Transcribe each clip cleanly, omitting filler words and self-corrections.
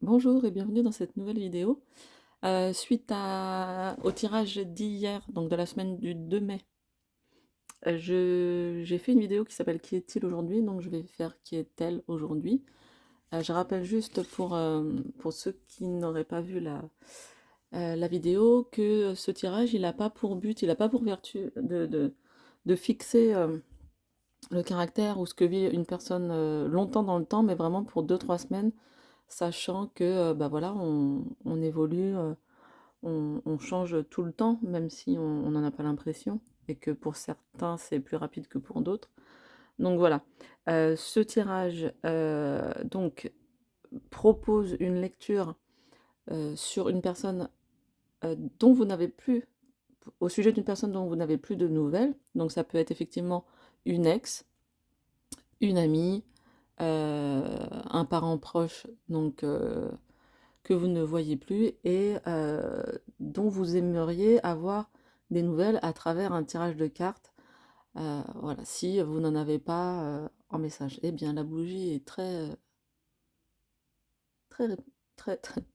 Bonjour et bienvenue dans cette nouvelle vidéo. Suite au tirage d'hier, donc de la semaine du 2 mai, j'ai fait une vidéo qui s'appelle Qui est-il aujourd'hui? Donc je vais faire Qui est-elle aujourd'hui? Je rappelle juste pour ceux qui n'auraient pas vu la vidéo que ce tirage, il n'a pas pour but, il n'a pas pour vertu de fixer le caractère ou ce que vit une personne longtemps dans le temps, mais vraiment pour 2-3 semaines, sachant que bah voilà, on évolue. On change tout le temps, même si on n'en a pas l'impression, et que pour certains, c'est plus rapide que pour d'autres. Donc voilà. Ce tirage donc propose une lecture sur une personne dont vous n'avez plus, au sujet d'une personne dont vous n'avez plus de nouvelles. Donc ça peut être effectivement une ex, une amie, un parent proche, donc que vous ne voyez plus et dont vous aimeriez avoir des nouvelles à travers un tirage de cartes. Voilà, si vous n'en avez pas en message. Eh bien, la bougie est très,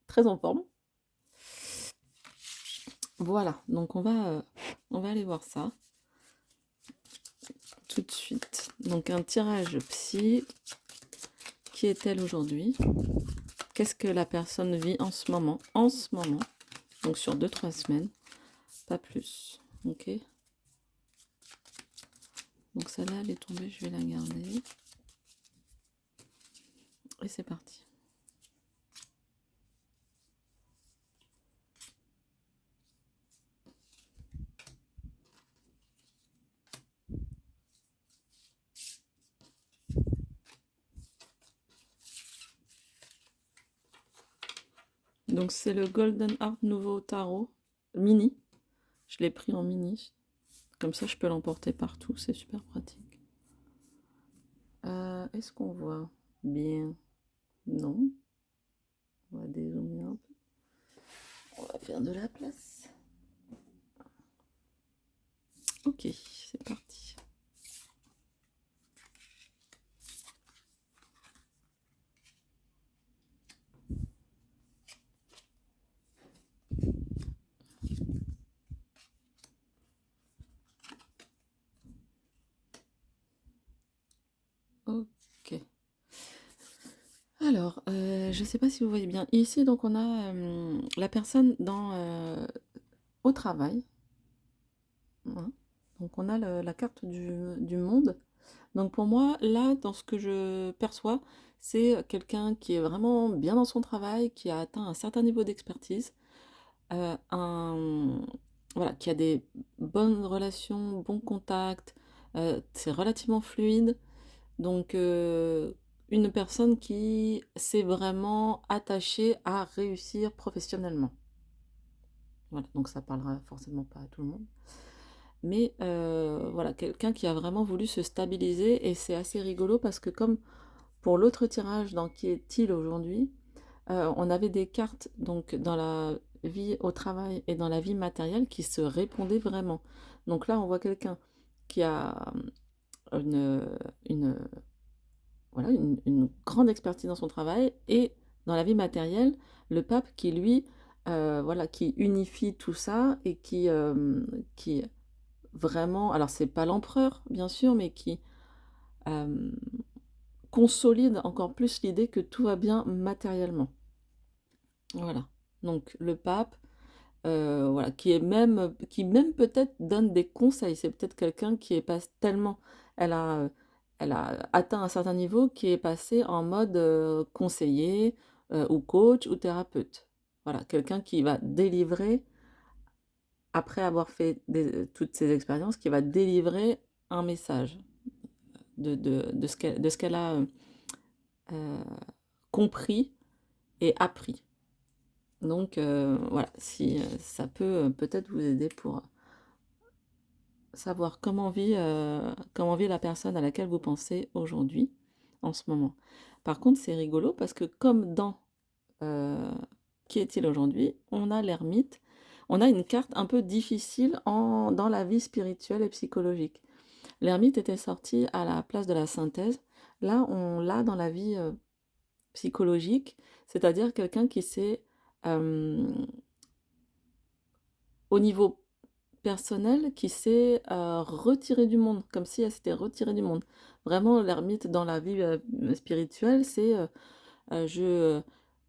très en forme. Voilà, donc on va aller voir ça tout de suite. Donc un tirage psy. Qui est-elle aujourd'hui? Qu'est-ce que la personne vit en ce moment? En ce moment, donc sur 2-3 semaines, pas plus. Ok. Donc celle-là, elle est tombée, je vais la garder. Et c'est parti. Donc c'est le Golden Art Nouveau Tarot mini. Je l'ai pris en mini. Comme ça, je peux l'emporter partout. C'est super pratique. Est-ce qu'on voit bien? Non. On va dézoomer un peu. On va faire de la place. Ok, c'est parti. Ok. Alors, je ne sais pas si vous voyez bien. Ici, donc, on a la personne au travail. Voilà. Donc, on a la carte du monde. Donc, pour moi, là, dans ce que je perçois, c'est quelqu'un qui est vraiment bien dans son travail, qui a atteint un certain niveau d'expertise, voilà, qui a des bonnes relations, bons contacts, c'est relativement fluide. Donc, une personne qui s'est vraiment attachée à réussir professionnellement. Voilà, donc ça parlera forcément pas à tout le monde. Mais voilà, quelqu'un qui a vraiment voulu se stabiliser et c'est assez rigolo parce que comme pour l'autre tirage dans Qui est-il aujourd'hui, on avait des cartes donc dans la vie au travail et dans la vie matérielle qui se répondaient vraiment. Donc là, on voit quelqu'un qui a une, une, voilà, une grande expertise dans son travail et dans la vie matérielle, le pape qui lui, voilà, qui unifie tout ça et qui vraiment, alors c'est pas l'empereur bien sûr, mais qui euh, consolide encore plus l'idée que tout va bien matériellement. Voilà. Donc le pape, voilà, qui même peut-être donne des conseils. C'est peut-être quelqu'un qui est pas tellement, elle a, elle a atteint un certain niveau, qui est passé en mode conseiller ou coach ou thérapeute. Voilà, quelqu'un qui va délivrer, après avoir fait toutes ces expériences, qui va délivrer un message de ce qu'elle a euh, compris et appris. Donc voilà, si ça peut peut-être vous aider pour savoir comment vit la personne à laquelle vous pensez aujourd'hui, en ce moment. Par contre, c'est rigolo parce que comme dans Qui est-il aujourd'hui, on a l'ermite, on a une carte un peu difficile dans la vie spirituelle et psychologique. L'ermite était sorti à la place de la synthèse. Là, on l'a dans la vie psychologique, c'est-à-dire quelqu'un qui sait, hem, au niveau personnel, qui sait, retirer du monde, comme si elle s'était retirée du monde. Vraiment l'ermite dans la vie, spirituelle, c'est, je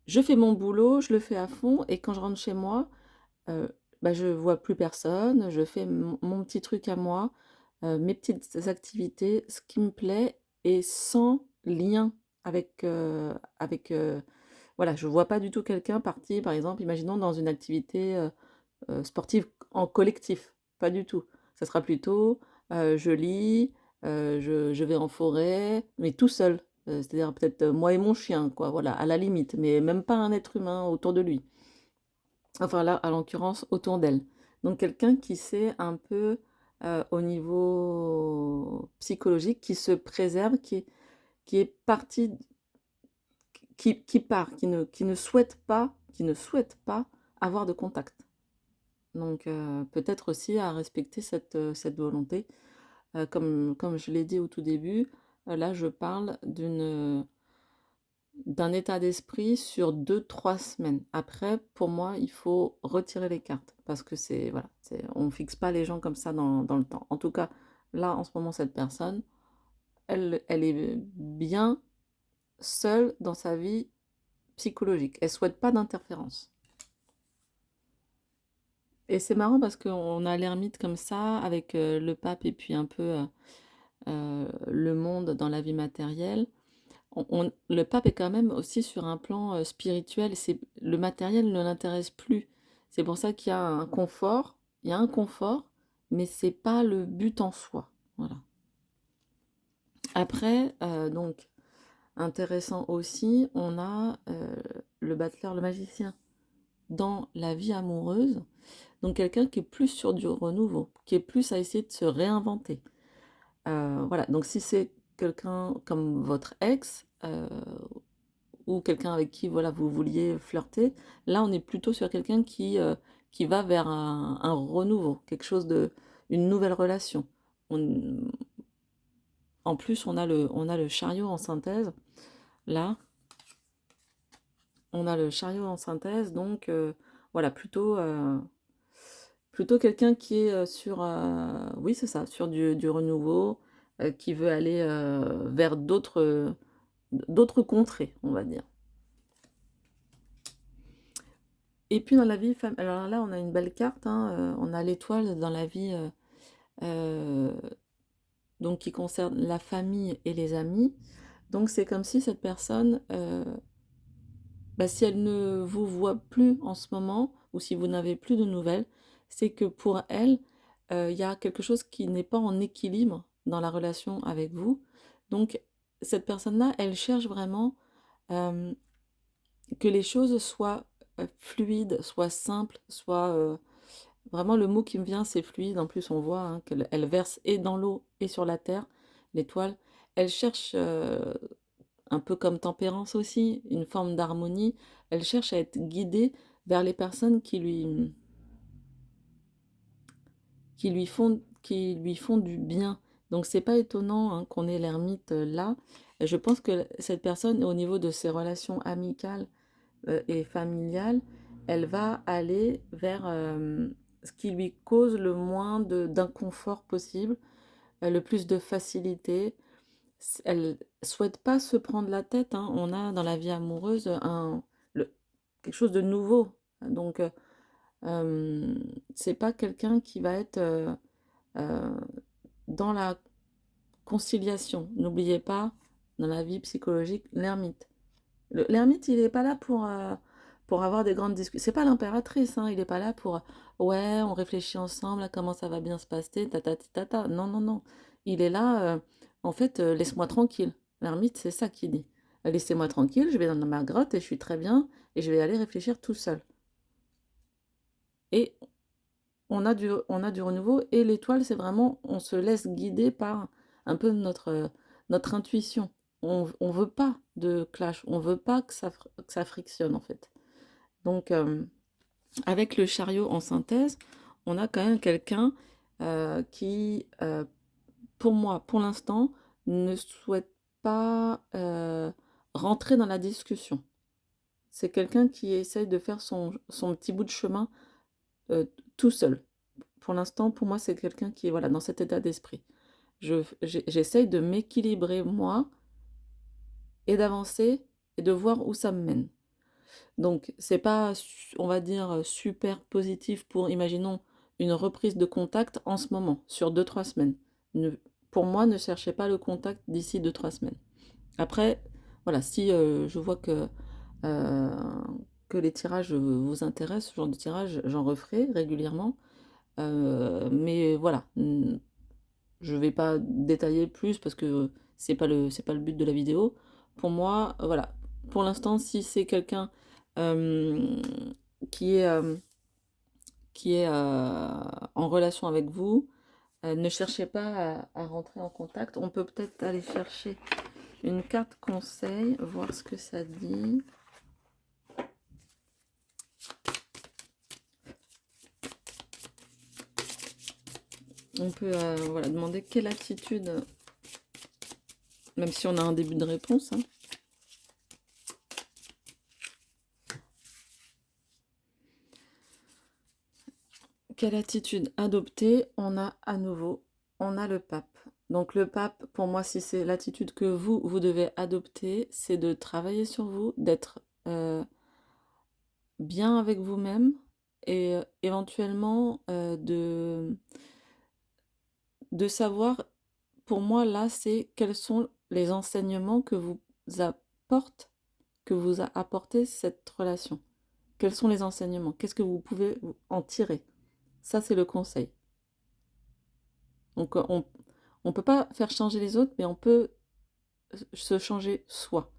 je fais mon boulot, je le fais à fond et quand je rentre chez moi, Heu, bah, je vois plus personne, je fais mon petit truc à moi, mes petites activités, ce qui me plaît et sans lien avec, voilà, je vois pas du tout quelqu'un partir, par exemple, imaginons dans une activité, sportive en collectif, pas du tout. Ça sera plutôt, je lis, je vais en forêt, mais tout seul, c'est-à-dire peut-être, moi et mon chien, quoi, voilà, à la limite, mais même pas un être humain autour de lui. Enfin là, à l'occurrence, autour d'elle. Donc quelqu'un qui sait un peu, au niveau psychologique, qui se préserve, qui est parti, qui part, qui ne souhaite pas avoir de contact. Donc peut-être aussi à respecter cette volonté. Comme je l'ai dit au tout début, là je parle d'un état d'esprit sur 2 3 semaines. Après, pour moi, il faut retirer les cartes parce que c'est voilà, on fixe pas les gens comme ça dans le temps. En tout cas, là, en ce moment, cette personne, elle est bien seule dans sa vie psychologique. Elle souhaite pas d'interférence. Et c'est marrant parce qu'on a l'ermite comme ça avec, le pape et puis un peu, le monde dans la vie matérielle. Le pape est quand même aussi sur un plan spirituel. Le matériel ne l'intéresse plus. C'est pour ça qu'il y a un confort. Il y a un confort, mais c'est pas le but en soi. Voilà. Après, donc, intéressant aussi, on a le battleur, le magicien, dans la vie amoureuse. Donc, quelqu'un qui est plus sur du renouveau, qui est plus à essayer de se réinventer. Voilà. Donc, si c'est quelqu'un comme votre ex, ou quelqu'un avec qui voilà, vous vouliez flirter, là on est plutôt sur quelqu'un qui va vers un renouveau, quelque chose une nouvelle relation. On- En plus, on a le chariot en synthèse. Là, on a le chariot en synthèse, donc voilà, plutôt quelqu'un qui est sur, oui c'est ça, sur du renouveau, qui veut aller vers d'autres contrées, on va dire. Et puis dans la vie fam alors là, on a une belle carte, hein, on a l'étoile dans la vie, heu, donc qui concerne la famille et les amis. Donc c'est comme si cette personne, bah, si elle ne vous voit plus en ce moment ou si vous n'avez plus de nouvelles, c'est que pour elle, il y a quelque chose qui n'est pas en équilibre dans la relation avec vous. Donc cette personne-là, elle cherche vraiment, hem, que les choses soient, fluides, soient simples, soient, vraiment, le mot qui me vient, c'est fluide. En plus, on voit hein, qu'elle elle verse et dans l'eau et sur la terre, l'étoile. Elle cherche, un peu comme Tempérance aussi, une forme d'harmonie. Elle cherche à être guidée vers les personnes qui lui font du bien. Donc, c'est pas étonnant hein, qu'on ait l'ermite là. Et je pense que cette personne, au niveau de ses relations amicales et familiale, elle va aller vers ce qui lui cause le moins d'inconfort possible, le plus de facilité. Elle souhaite pas se prendre la tête, hein. On a dans la vie amoureuse quelque chose de nouveau. Donc, c'est pas quelqu'un qui va être euh, dans la conciliation. N'oubliez pas, dans la vie psychologique, l'ermite. L'ermite, il est pas là pour avoir des grandes discussions. C'est pas l'impératrice, hein. Il est pas là pour ouais, on réfléchit ensemble à comment ça va bien se passer, tata. Non, non, non. Il est là, en fait, laisse-moi tranquille. L'ermite, c'est ça qu'il dit. Laissez-moi tranquille, je vais dans ma grotte et je suis très bien et je vais aller réfléchir tout seul. Et on a du renouveau et l'étoile, c'est vraiment, on se laisse guider par un peu notre intuition. On veut pas de clash, on veut pas que ça frictionne en fait. Donc, avec le chariot en synthèse, on a quand même quelqu'un qui, pour moi, pour l'instant, ne souhaite pas rentrer dans la discussion. C'est quelqu'un qui essaye de faire son petit bout de chemin, tout seul. Pour l'instant, pour moi, c'est quelqu'un qui est, voilà, dans cet état d'esprit. J'essaye de m'équilibrer moi et d'avancer et de voir où ça me mène. Donc c'est pas su on va dire, super positif pour, imaginons, une reprise de contact en ce moment, sur 2 3 semaines. Ne Pour moi, ne cherchez pas le contact d'ici 2 3 semaines. Après, voilà, si, je vois heu, que les tirages, vous intéressent, ce genre de tirage, j'en referai régulièrement, mais voilà, je vais pas détailler plus parce que c'est pas le but de la vidéo. Pour moi, voilà, pour l'instant, si c'est quelqu'un, hem, qui est, qui est, en relation avec vous, ne cherchez pas à rentrer en contact. On peut peut-être aller chercher une carte conseil, voir ce que ça dit. On peut, voilà, demander quelle attitude, même si on a un début de réponse, hein. Quelle attitude adopter? On a à nouveau, on a le pape. Donc le pape, pour moi, si c'est l'attitude que vous devez adopter, c'est de travailler sur vous, d'être bien avec vous-même et éventuellement de savoir, pour moi, là, c'est quels sont les enseignements apporte, que vous a apporté cette relation. Quels sont les enseignements? Qu'est-ce que vous pouvez en tirer? Ça, c'est le conseil. Donc, on peut pas faire changer les autres, mais on peut se changer soi.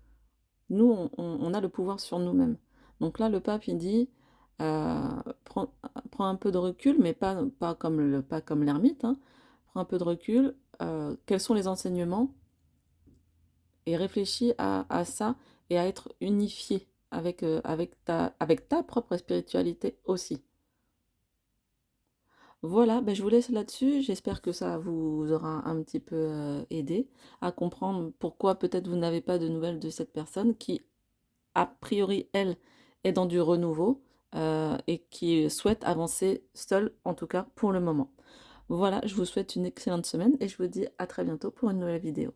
Nous, on a le pouvoir sur nous-mêmes. Donc là, le pape, il dit, prends un peu de recul, mais pas comme l'ermite, hein. Prends un peu de recul. Quels sont les enseignements? Et réfléchis à ça et à être unifié avec ta propre spiritualité aussi. Voilà, ben je vous laisse là-dessus. J'espère que ça vous aura un petit peu aidé à comprendre pourquoi peut-être vous n'avez pas de nouvelles de cette personne qui, a priori, elle, est dans du renouveau et qui souhaite avancer seule, en tout cas pour le moment. Voilà, je vous souhaite une excellente semaine et je vous dis à très bientôt pour une nouvelle vidéo.